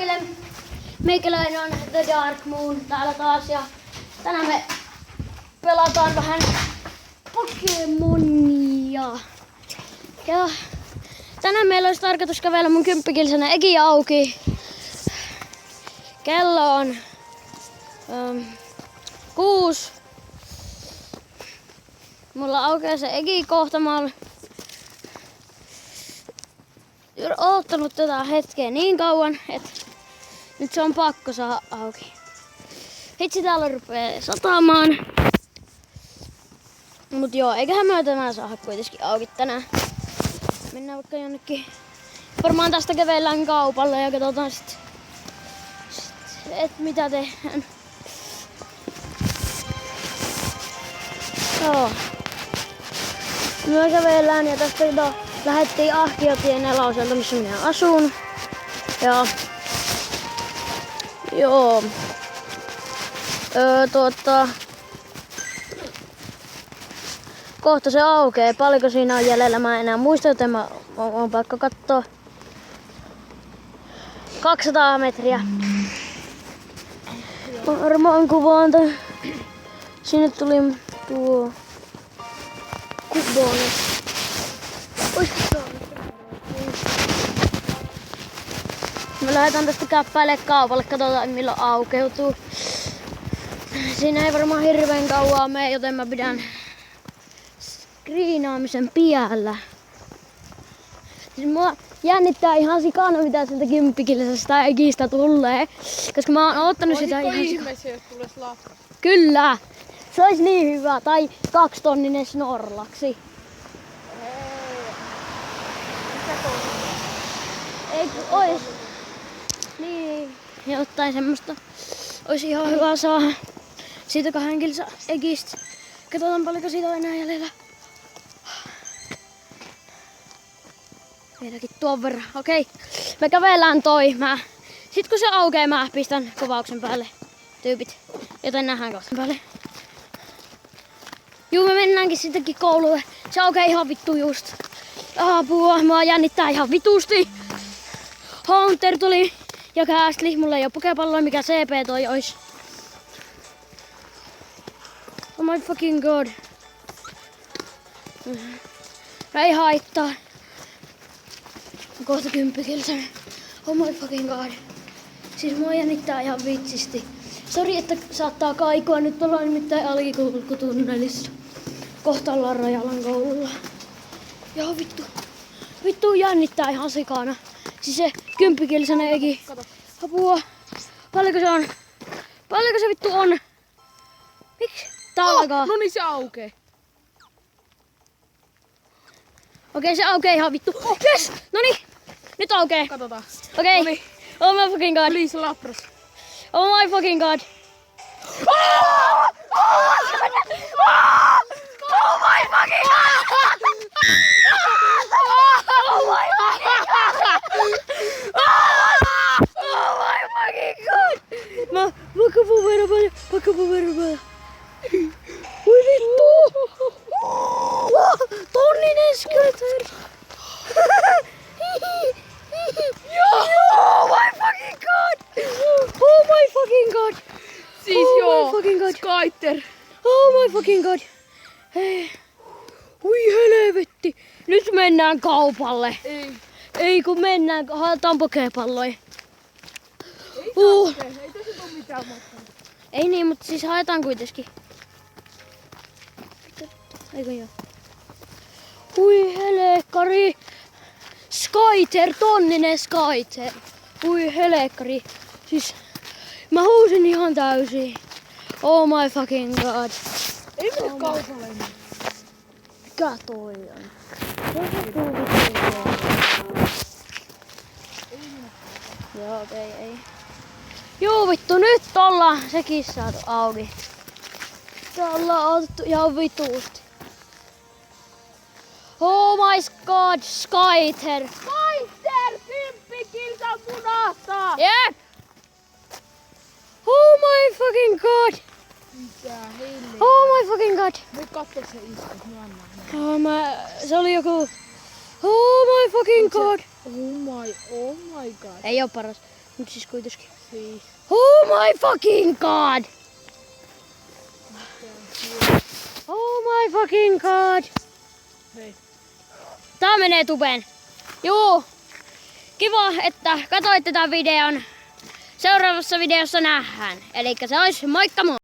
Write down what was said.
kaikille! Meikäläinen on The Dark Moon täällä taas ja tänään me pelataan vähän Pokemonia. Ja tänään meillä olisi tarkoitus kävellä mun 10-kilsana egi auki. Kello on 6. Mulla aukeaa se egi kohta. Mä oon oottanut tätä hetkeä niin kauan, että nyt se on pakko saada auki. Hitsi, täällä rupee satamaan. Mut joo, eiköhän me tämä saada kuitenkin auki tänään. Mennään vaikka jonnekin. Varmaan tästä kävellään kaupalle ja katsotaan sit mitä tehdään. Joo. Me kävellään ja tästä lähdettiin Ahkiotien 4, missä minä asun. Ja joo. Kohta se aukeaa. Paljonko siinä on jäljellä? Mä en enää muista, joten mä oon pakko kattoo. 200 metriä. Varmaan kuvaan tän. Sinne tuli tuo kubone. Me lähdetään tästä käppäilemään kaupalle, katsotaan milloin aukeutuu. Siinä ei varmaan hirveän kauaa mene, joten mä pidän skriinaamisen piällä. Siis mua jännittää ihan sikana, mitä sieltä 10-kilsasta egistä tulee. Koska mä oon oottanut sitä ihan ihmeessä, jos tulis Lapras? Kyllä! Se olisi niin hyvä. Tai 2-tonninen snorlaksi. Ei ois. Niin, jotain semmoista olisi ihan hyvä saada siitä 2 kilsa egistä. Katsotaan paljonko siitä on enää jäljellä. Vieläkin tuon verran. Okei, me kävellään toi. Sit kun se aukeaa, mä pistän kuvauksen päälle tyypit. Joten nähdään kohta päälle. Juu, me mennäänkin sittenkin kouluun. Se aukeaa ihan vittu just. Apua, mua jännittää ihan vitusti. Haunter tuli ja Gastly. Mulla ei oo pokepalloa, mikä CP toi ois. Oh my fucking god. Ei haittaa. Kohta 10 kilsaa. Oh my fucking god. Siis mua jännittää ihan vitsisti. Sori, että saattaa kaikua. Nyt ollaan nimittäin alkikulkutunnelissa. Kohta ollaan Rajalan koululla. Joo vittu. Vittu jännittää ihan sikana. Siis se 10 kilsainen egi. Apua. Paljonko se on? Paljonko se vittu on? Miksi? Tää alkaa. No niin, se aukee. Okei, se aukeaa ihan vittu. Yes! Noniin. Nyt aukee. Katsotaan. Okei. Noniin. Oh my fucking god. Please, Lapras. Oh my fucking god. Oh my fucking god! Oh my fucking god. Oh my fucking god. Mä pakko verran. Oi vittu. Tonninen skater. Oh my fucking god. Oh my fucking god. Siis Oh joo, my fucking god. Skyter. Oh my fucking god. Hei. Ui helvetti. Nyt mennään kaupalle. Ei kun mennään, haetaan pokepalloja. Ei tässä ole mitään matkaa. Ei niin, mutta siis haetaan kuitenkin. Eikö joo? Hui helekari. Skyter, tonninen Skyter. Hui helekari. Siis mä huusin ihan täysin. Oh my fucking god. Ei mene kaupalle. Mikä toi on? Joo, okei, ei. Joo vittu, nyt ollaan sekin saatu auki. Tää ollaan otettu ihan vituusti. Oh my god, Skyter! Skyter, 10 kilsan punasta! Jep! Oh my fucking god! Mitä helvetti? Oh my fucking god! Voi katso se istuu, Se oli joku... Oh my fucking god! Oh my god. Ei oo paras. Mut siis kuitenkin. Siis. Oh my fucking god! Oh my fucking god! Hei. Tää menee tubeen. Juu. Kiva, että katsoitte tämän videon. Seuraavassa videossa nähdään. Elikkä se olisi moikka moi!